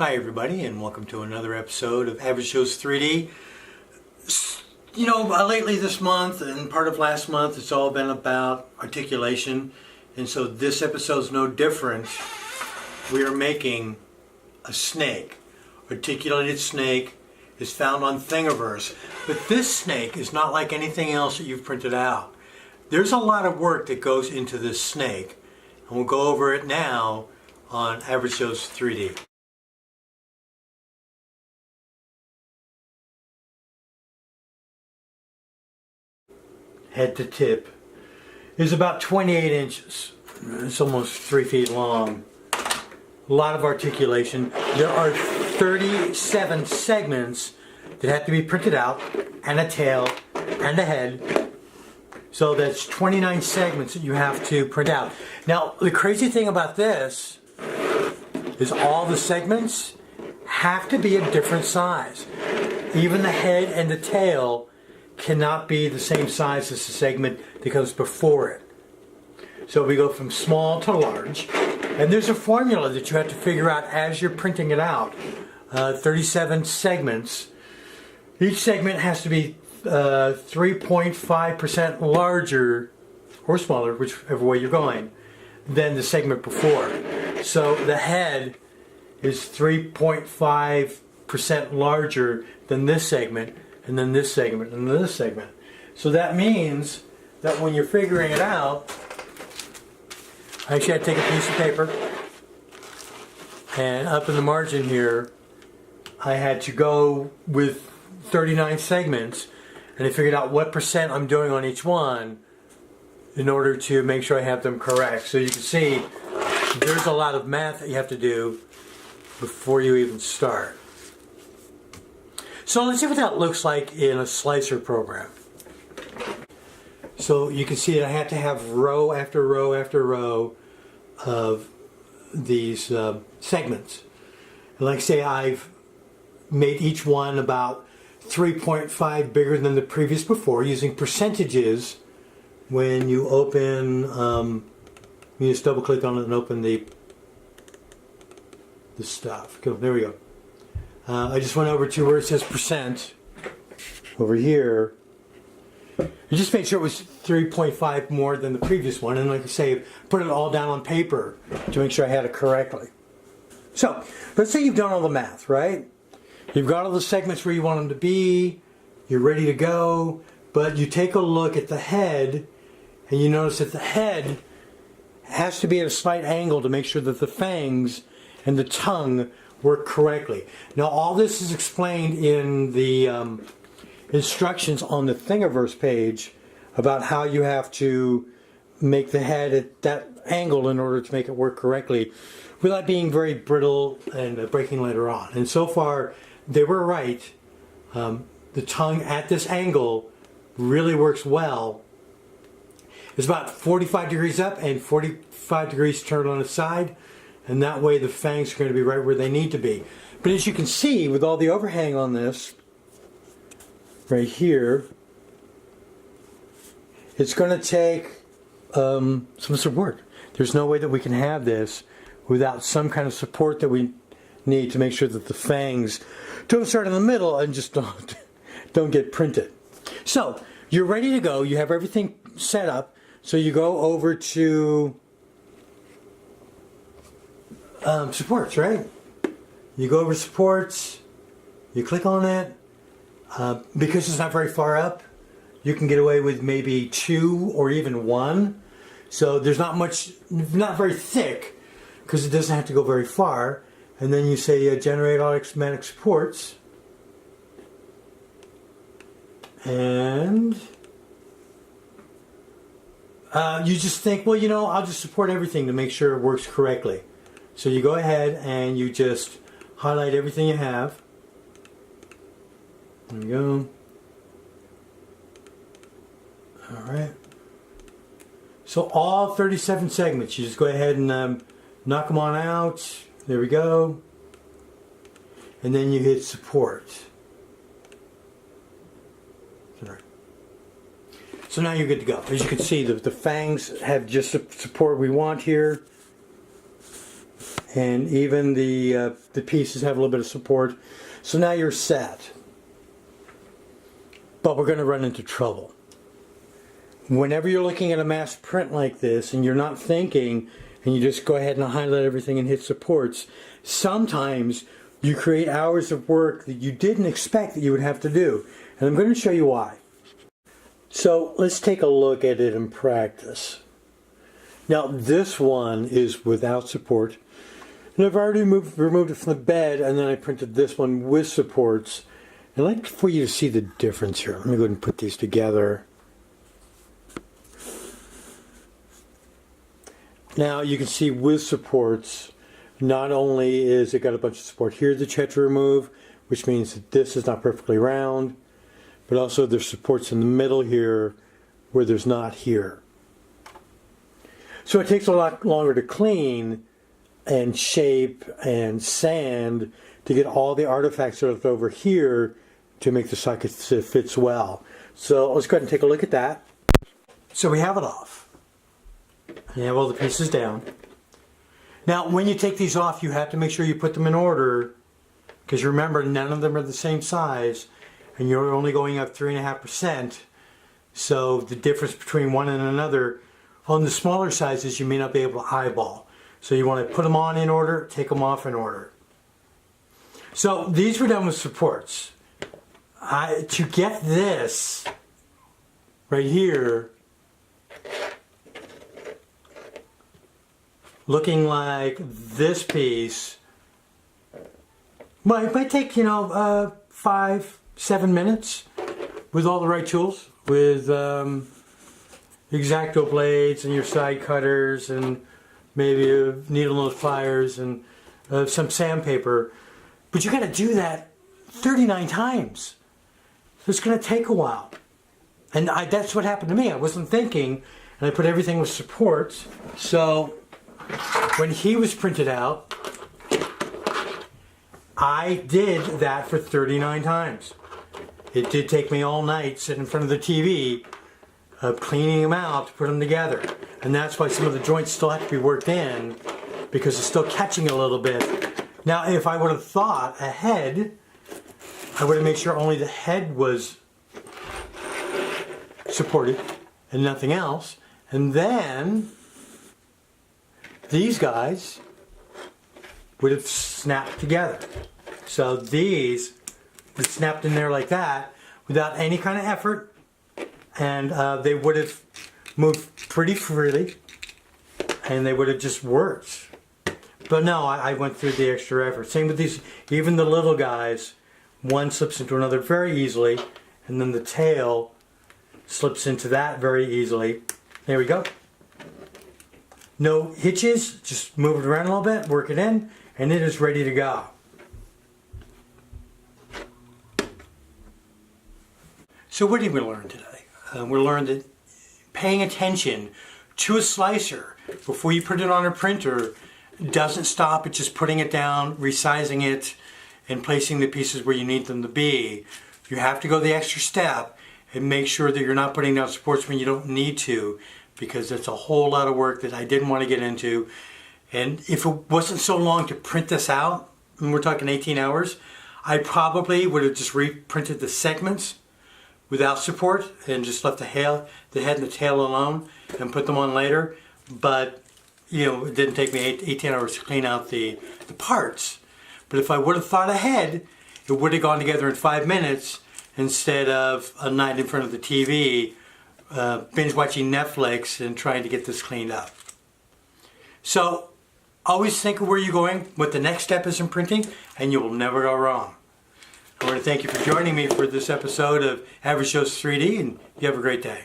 Hi everybody, and welcome to another episode of Average Shows 3D. You know, lately this month and part of last month, it's all been about articulation, and so this episode's no different. We are making a snake. Articulated snake is found on Thingiverse, but this snake is not like anything else that you've printed out. There's a lot of work that goes into this snake, and we'll go over it now on Average Shows 3D. Head to tip is about 28 inches. It's almost 3 feet long. A lot of articulation. There are 37 segments that have to be printed out, and a tail, and a head. So that's 29 segments that you have to print out. Now, the crazy thing about this is all the segments have to be a different size. Even the head and the tail cannot be the same size as the segment that comes before it. So we go from small to large, and there's a formula that you have to figure out as you're printing it out. 37 segments. Each segment has to be 3.5% larger or smaller, whichever way you're going, than the segment before. So the head is 3.5% larger than this segment, and then this segment, and then this segment. So that means that when you're figuring it out, actually I take a piece of paper, and up in the margin here, I had to go with 39 segments, and I figured out what percent I'm doing on each one in order to make sure I have them correct. So you can see there's a lot of math that you have to do before you even start. So let's see what that looks like in a slicer program. So you can see that I have to have row after row after row of these segments. And like I say, I've made each one about 3.5 bigger than the previous before using percentages. When you open, you just double click on it and open the stuff. Go, there we go. I just went over to where it says percent over here. I just made sure it was 3.5 more than the previous one, and like I say, put it all down on paper to make sure I had it correctly. So let's say you've done all the math, right? You've got all the segments where you want them to be, you're ready to go, but you take a look at the head and you notice that the head has to be at a slight angle to make sure that the fangs and the tongue work correctly. Now all this is explained in the instructions on the Thingiverse page about how you have to make the head at that angle in order to make it work correctly without being very brittle and breaking later on. And so far they were right. The tongue at this angle really works well. It's about 45 degrees up and 45 degrees turned on its side, and that way the fangs are going to be right where they need to be. But as you can see, with all the overhang on this, right here, it's going to take some support. There's no way that we can have this without some kind of support that we need to make sure that the fangs don't start in the middle and just don't get printed. So you're ready to go. You have everything set up. So you go over to supports, right? You go over supports, you click on it. Because it's not very far up, you can get away with maybe 2 or even 1. So there's not much, not very thick, because it doesn't have to go very far. And then you say generate automatic supports. And you just think, well, you know, I'll just support everything to make sure it works correctly. So you go ahead and you just highlight everything you have. There we go. Alright. So all 37 segments, you just go ahead and knock them on out. There we go. And then you hit support. Sorry. So now you're good to go. As you can see, the fangs have just the support we want here. and even the pieces have a little bit of support. So now you're set. But we're going to run into trouble. Whenever you're looking at a mass print like this and you're not thinking and you just go ahead and highlight everything and hit supports, sometimes you create hours of work that you didn't expect that you would have to do. And I'm going to show you why. So let's take a look at it in practice. Now this one is without support. And I've already removed it from the bed, and then I printed this one with supports. I'd like for you to see the difference here. Let me go ahead and put these together. Now you can see with supports, not only is it got a bunch of support here that you have to remove, which means that this is not perfectly round, but also there's supports in the middle here where there's not here. So it takes a lot longer to clean and shape and sand to get all the artifacts left over here to make the socket fits well. So let's go ahead and take a look at that. So we have it off. You have all the pieces down. Now when you take these off, you have to make sure you put them in order, because remember, none of them are the same size and you're only going up 3.5%. So the difference between one and another, on the smaller sizes you may not be able to eyeball. So you want to put them on in order, take them off in order. So these were done with supports. To get this right here looking like this piece, well, it might take, 5-7 minutes with all the right tools, with X-Acto blades and your side cutters and maybe a needle nose pliers and some sandpaper. But you got to do that 39 times. So it's going to take a while. And that's what happened to me. I wasn't thinking, and I put everything with supports. So when he was printed out, I did that for 39 times. It did take me all night sitting in front of the TV, cleaning them out to put them together. And that's why some of the joints still have to be worked in, because it's still catching a little bit. Now, if I would have thought ahead, I would have made sure only the head was supported and nothing else. And then these guys would have snapped together. So these would have snapped in there like that without any kind of effort, and they would have moved pretty freely and they would have just worked. But no, I went through the extra effort. Same with these, even the little guys, one slips into another very easily, and then the tail slips into that very easily. There we go. No hitches, just move it around a little bit, work it in, and it is ready to go. So what did we learn today? We learned that paying attention to a slicer before you put it on a printer doesn't stop at just putting it down, resizing it, and placing the pieces where you need them to be. You have to go the extra step and make sure that you're not putting down supports when you don't need to, because it's a whole lot of work that I didn't want to get into. And if it wasn't so long to print this out, and we're talking 18 hours, I probably would have just reprinted the segments without support and just left the head and the tail alone and put them on later. But it didn't take me 18 hours to clean out the parts. But if I would have thought ahead, it would have gone together in 5 minutes instead of a night in front of the TV, binge watching Netflix and trying to get this cleaned up. So always think of where you're going, what the next step is in printing, and you will never go wrong. I want to thank you for joining me for this episode of Average Joe's 3D, and you have a great day.